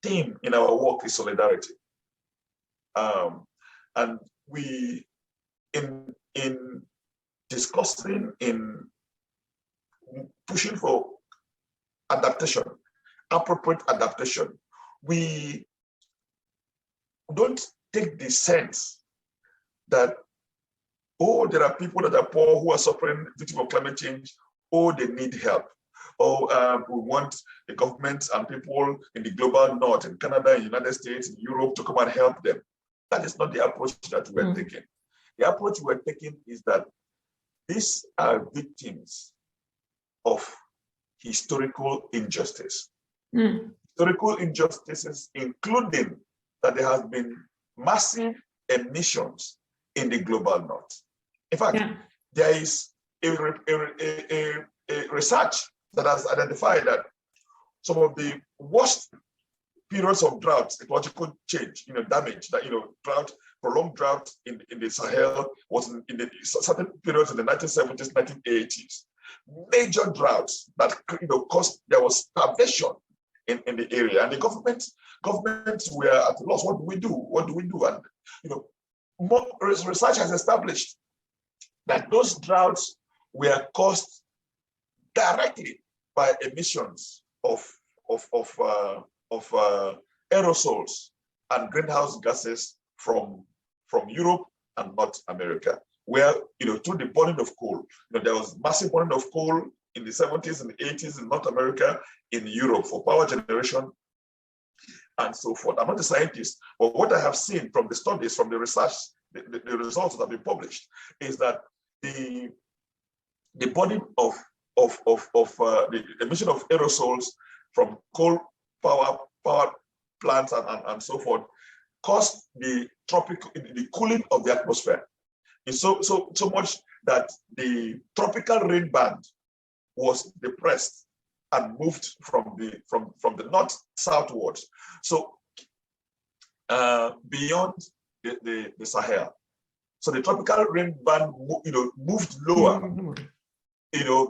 theme in our work is solidarity. And we, in discussing, in pushing for adaptation, appropriate adaptation, we don't take the sense that, oh, there are people that are poor who are suffering victim of climate change, or they need help. Or we want the government and people in the global north, in Canada, in the United States, in Europe, to come and help them. That is not the approach that we're taking. The approach we're taking is that these are victims of historical injustice. Historical injustices, including that there has been massive emissions in the global north. In fact, there is a research that has identified that some of the worst periods of drought, ecological change, damage, that, drought, prolonged drought in the Sahel was in the certain periods in the 1970s, 1980s. Major droughts that caused, there was starvation in the area, and the governments were at a loss. What do we do? What do we do? And more research has established that those droughts were caused directly by emissions of aerosols and greenhouse gases from Europe and North America, where through the burning of coal, there was massive burning of coal in the 70s and the 80s in North America, in Europe for power generation, and so forth. I'm not a scientist, but what I have seen from the studies, from the research, the results that have been published, is that the burning of the emission of aerosols from coal power plants and so forth caused the cooling of the atmosphere. It's so much that the tropical rain band was depressed and moved from the north southwards. So beyond the Sahel. So the tropical rain band moved lower,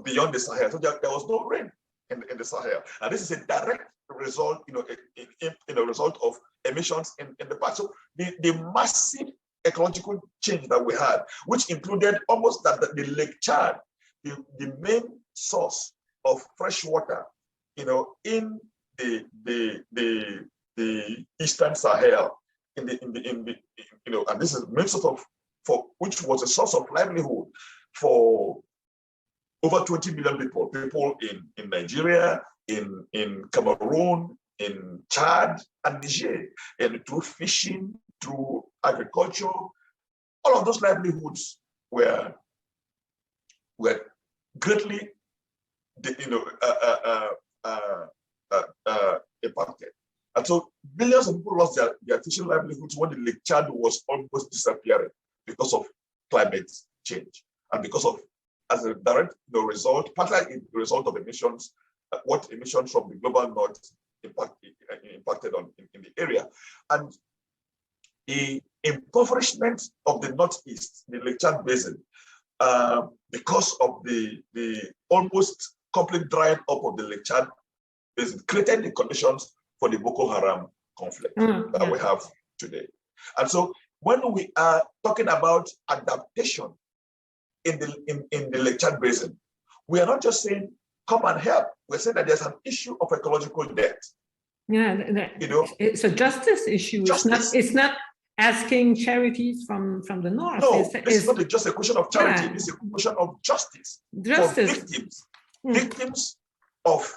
beyond the Sahel. So there was no rain in the Sahel. And this is a direct result, in a result of emissions in the past. So the massive ecological change that we had, which included almost that the Lake Chad, the main source of fresh water, in the Eastern Sahel, and this is main source which was a source of livelihood for over 20 million people in Nigeria, in Cameroon, in Chad and Niger, and through fishing, through agriculture, all of those livelihoods were greatly impacted. And so millions of people lost their fishing livelihoods when the Lake Chad was almost disappearing because of climate change and because of, as a direct result, partly the result of emissions, what emissions from the global north impacted on in the area. And the impoverishment of the northeast, the Lake Chad Basin, because of the almost complete drying up of the Lake Chad Basin, created the conditions for the Boko Haram conflict that we have today. And so when we are talking about adaptation in the Lake Chad Basin, we are not just saying, come and help. We're saying that there's an issue of ecological debt. Yeah, it's a justice issue. It's not asking charities from the north. No, it's not just a question of charity. It's a question of justice. For victims of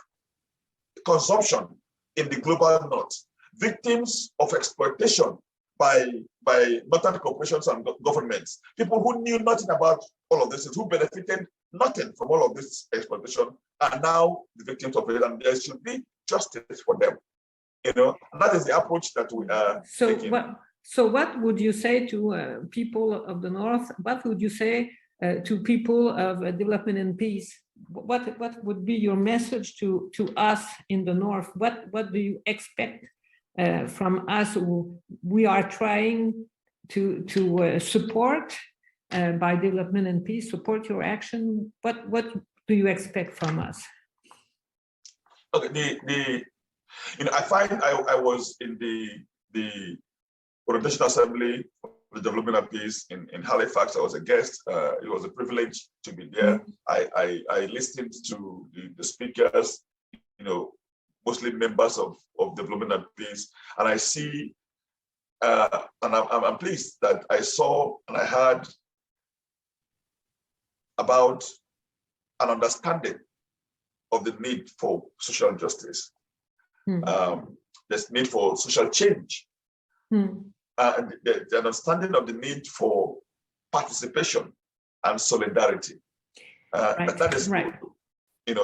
consumption in the global north, victims of exploitation by northern corporations and governments, people who knew nothing about all of this, who benefited nothing from all of this exploitation, are now the victims of it, and there should be justice for them. And that is the approach that we are taking. So what would you say to people of the north? What would you say to people of development and peace? What would be your message to us in the north? What do you expect from us who we are trying to support by development and peace, support your action? What do you expect from us? Okay, I find I was in the Orientation Assembly for the Development of Peace in Halifax. I was a guest. It was a privilege to be there. I listened to the speakers, mostly members of Development and Peace, and I see, and I'm pleased that I saw and I heard about an understanding of the need for social justice. There's need for social change. And the understanding of the need for participation and solidarity. That is good.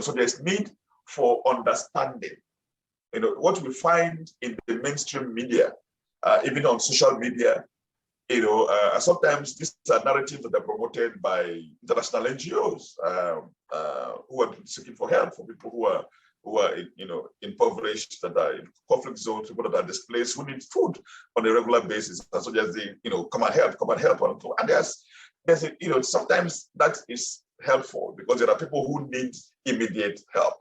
So there's need for understanding. What we find in the mainstream media, even on social media, sometimes these are narratives that are promoted by international NGOs who are seeking for help for people who are impoverished, that are in conflict zones, people that are displaced, who need food on a regular basis. And so there's the, come and help. And there's sometimes that is helpful because there are people who need immediate help.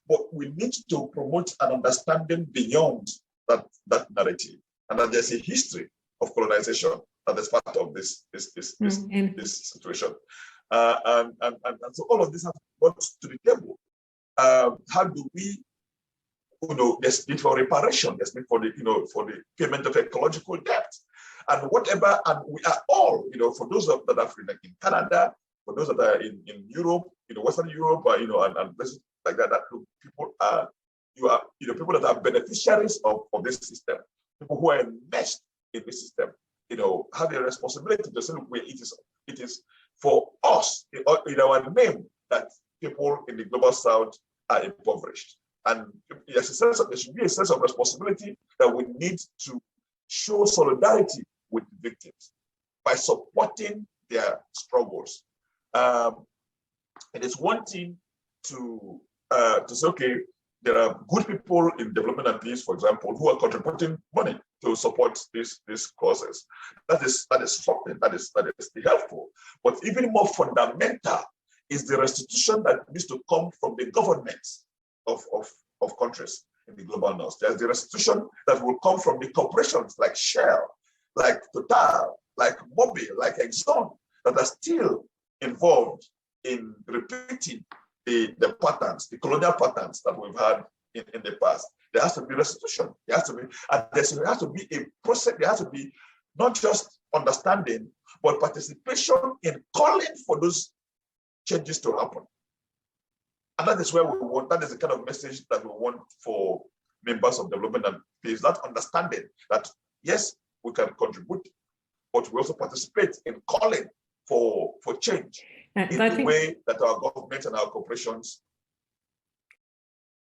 But we need to promote an understanding beyond that narrative, and that there's a history of colonization that is part of this situation. And so all of this has brought to the table. How do we, there's need for reparation, there's need for the payment of ecological debt, and whatever, and we are all, for those that are in Canada, for those that are in Europe, Western Europe, and places like that, people are, people that are beneficiaries of this system, people who are enmeshed in this system, have a responsibility to say, it is for us, in our name, that people in the global south are impoverished. And there should be a sense of responsibility that we need to show solidarity with the victims by supporting their struggles. It is one thing to say, okay, there are good people in development and peace, for example, who are contributing money to support these causes. That is something that is helpful. But even more fundamental is the restitution that needs to come from the governments of countries in the global north. There's the restitution that will come from the corporations like Shell, like Total, like Mobil, like Exxon, that are still involved in repeating the patterns, the colonial patterns that we've had in the past. There has to be restitution. There has to be, and there has to be a process. There has to be not just understanding, but participation in calling for those changes to happen. And that is where we want, that is the kind of message that we want for members of development and peace, that understanding that, yes, we can contribute, but we also participate in calling for change in the way that our government and our corporations